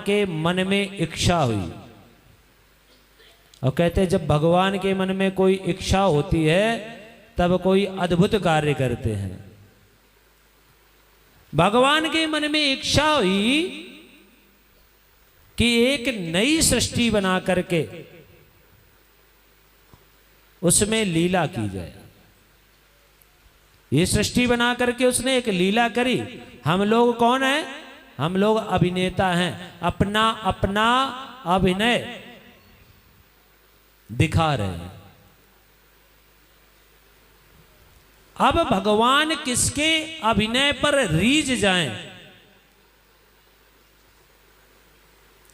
के मन में इच्छा हुई। और कहते हैं जब भगवान के मन में कोई इच्छा होती है तब कोई अद्भुत कार्य करते हैं। भगवान के मन में इच्छा हुई कि एक नई सृष्टि बना करके उसमें लीला की जाए। ये सृष्टि बना करके उसने एक लीला करी। हम लोग कौन है? हम लोग अभिनेता हैं, अपना अपना अभिनय दिखा रहे हैं। अब भगवान किसके अभिनय पर रीझ जाएं,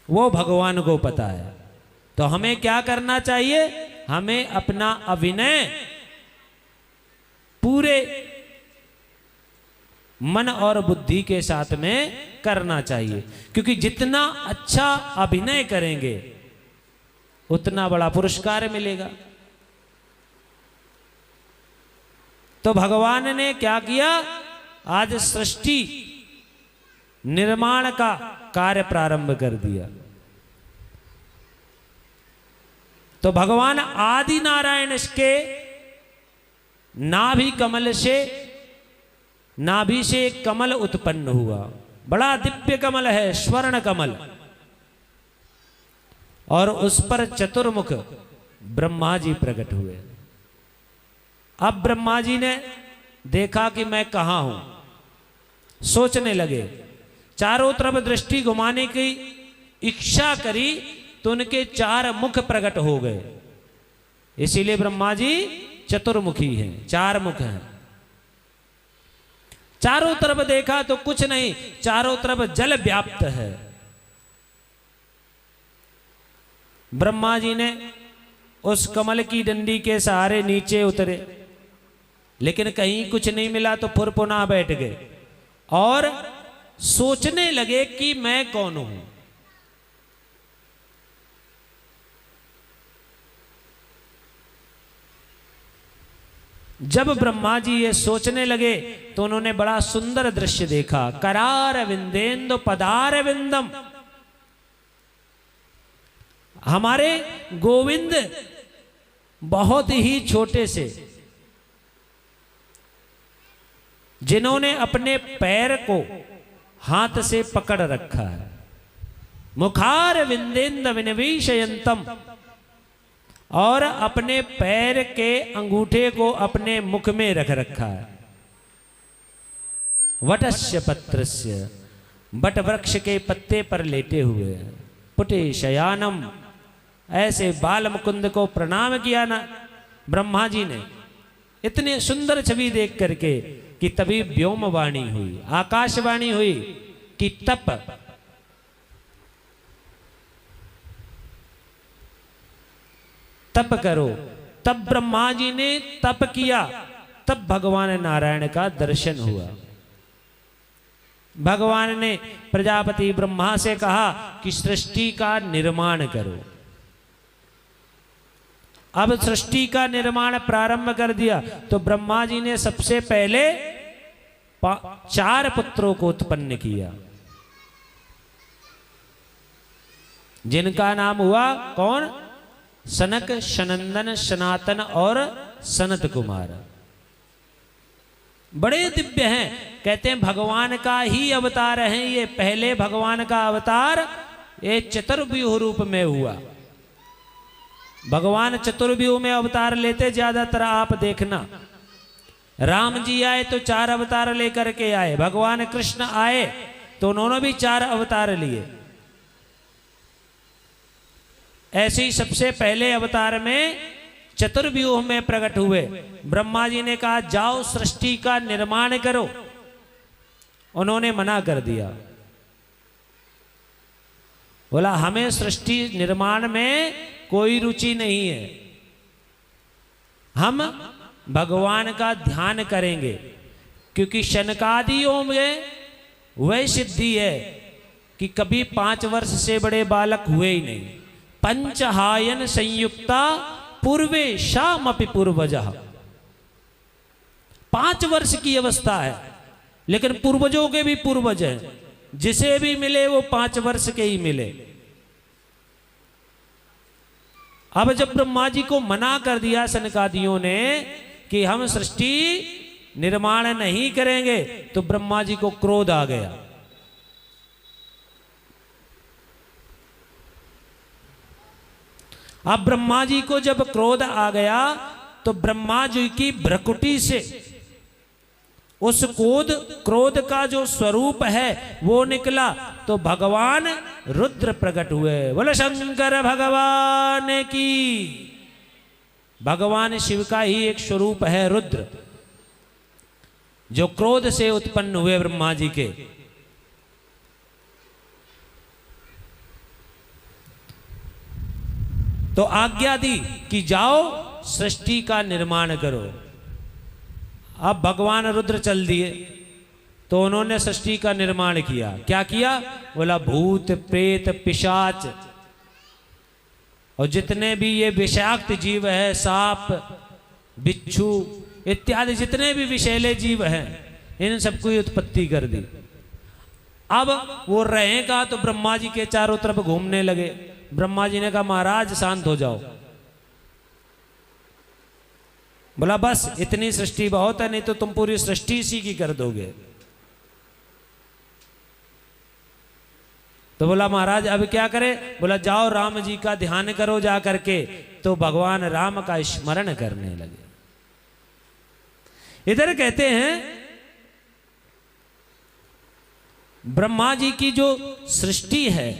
वो भगवान को पता है। तो हमें क्या करना चाहिए? हमें अपना अभिनय पूरे मन और बुद्धि के साथ में करना चाहिए, क्योंकि जितना अच्छा अभिनय करेंगे उतना बड़ा पुरस्कार मिलेगा। तो भगवान ने क्या किया? आज सृष्टि निर्माण का कार्य प्रारंभ कर दिया। तो भगवान आदि नारायण के नाभि कमल से, नाभि से एक कमल उत्पन्न हुआ। बड़ा दिव्य कमल है, स्वर्ण कमल। और उस पर चतुर्मुख ब्रह्मा जी प्रकट हुए। अब ब्रह्मा जी ने देखा कि मैं कहां हूं, सोचने लगे। चारों तरफ दृष्टि घुमाने की इच्छा करी तो उनके चार मुख प्रकट हो गए। इसीलिए ब्रह्मा जी चतुर्मुखी हैं, चार मुख हैं। चारों तरफ देखा तो कुछ नहीं, चारों तरफ जल व्याप्त है। ब्रह्मा जी ने उस कमल की डंडी के सहारे नीचे उतरे, लेकिन कहीं कुछ नहीं मिला तो फिर पुनः बैठ गए और सोचने लगे कि मैं कौन हूं। जब ब्रह्मा जी ये सोचने लगे तो उन्होंने बड़ा सुंदर दृश्य देखा। करार विंदेन्दु पदार विंदम। हमारे गोविंद बहुत ही छोटे से, जिन्होंने अपने पैर को हाथ से पकड़ रखा है। मुखार विंदेन्द विनिवेशयंतम। और अपने पैर के अंगूठे को अपने मुख में रख रखा है। वटस्य पत्रस्य, बट वृक्ष के पत्ते पर लेटे हुए हैं। पुटे शयानम। ऐसे बाल मुकुंद को प्रणाम किया ना ब्रह्मा जी ने, इतनी सुंदर छवि देख करके कि तभी व्योमवाणी हुई, आकाशवाणी हुई कि तप करो। तब ब्रह्मा जी ने तप किया, तब भगवान नारायण का दर्शन हुआ। भगवान ने प्रजापति ब्रह्मा से कहा कि सृष्टि का निर्माण करो। अब सृष्टि का निर्माण प्रारंभ कर दिया। तो ब्रह्मा जी ने सबसे पहले 4 पुत्रों को उत्पन्न किया, जिनका नाम हुआ कौन? सनक, सनंदन, सनातन और सनत कुमार। बड़े दिव्य हैं। कहते हैं भगवान का ही अवतार है ये। पहले भगवान का अवतार ये चतुर्व्यूह रूप में हुआ। भगवान चतुर्व्यूह में अवतार लेते ज्यादातर, आप देखना। राम जी आए तो 4 अवतार लेकर के आए। भगवान कृष्ण आए तो उन्होंने भी 4 अवतार लिए। ऐसे ही सबसे पहले अवतार में चतुर्व्यूह में प्रकट हुए। ब्रह्मा जी ने कहा जाओ सृष्टि का निर्माण करो। उन्होंने मना कर दिया, बोला हमें सृष्टि निर्माण में कोई रुचि नहीं है, हम भगवान का ध्यान करेंगे। क्योंकि शनकादियों में वह सिद्धि है कि कभी 5 वर्ष से बड़े बालक हुए ही नहीं। पंचहायन संयुक्ता पूर्वे शामपि पूर्वजः। 5 वर्ष की अवस्था है, लेकिन पूर्वजों के भी पूर्वज हैं। जिसे भी मिले वो 5 वर्ष के ही मिले। अब जब ब्रह्मा जी को मना कर दिया सनकादियों ने कि हम सृष्टि निर्माण नहीं करेंगे, तो ब्रह्मा जी को क्रोध आ गया। अब ब्रह्मा जी को जब क्रोध आ गया तो ब्रह्मा जी की भ्रकुटी से उस क्रोध का जो स्वरूप है वो निकला, तो भगवान रुद्र प्रकट हुए। बोले शंकर भगवान की। भगवान शिव का ही एक स्वरूप है रुद्र, जो क्रोध से उत्पन्न हुए ब्रह्मा जी के। तो आज्ञा दी कि जाओ सृष्टि का निर्माण करो। अब भगवान रुद्र चल दिए, तो उन्होंने सृष्टि का निर्माण किया। क्या किया? बोला भूत प्रेत पिशाच और जितने भी ये विषाक्त जीव है, सांप बिच्छू इत्यादि जितने भी विषैले जीव हैं, इन सबको ही उत्पत्ति कर दी। अब वो रहेगा तो ब्रह्मा जी के चारों तरफ घूमने लगे। ब्रह्मा जी ने कहा महाराज शांत हो जाओ। बोला बस इतनी सृष्टि बहुत है, नहीं तो तुम पूरी सृष्टि इसी की कर दोगे। तो बोला महाराज अब क्या करें? बोला जाओ राम जी का ध्यान करो जा करके। तो भगवान राम का स्मरण करने लगे। इधर कहते हैं ब्रह्मा जी की जो सृष्टि है,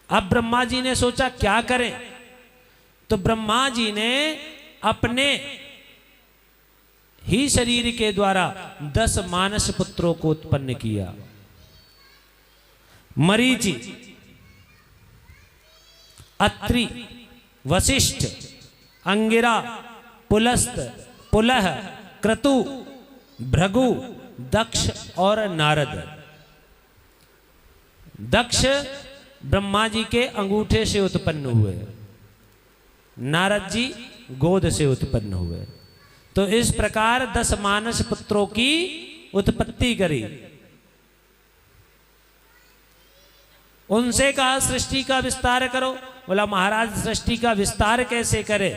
अब ब्रह्मा जी ने सोचा क्या करें, तो ब्रह्मा जी ने अपने ही शरीर के द्वारा 10 मानस पुत्रों को उत्पन्न किया। मरीचि, अत्रि, वशिष्ठ, अंगिरा, पुलस्त, पुलह, क्रतु, भृगु, दक्ष और नारद। दक्ष ब्रह्मा जी के अंगूठे से उत्पन्न हुए, नारद जी गोद से उत्पन्न हुए। तो इस प्रकार 10 मानस पुत्रों की उत्पत्ति करी। उनसे कहा सृष्टि का विस्तार करो। बोला महाराज सृष्टि का विस्तार कैसे करे?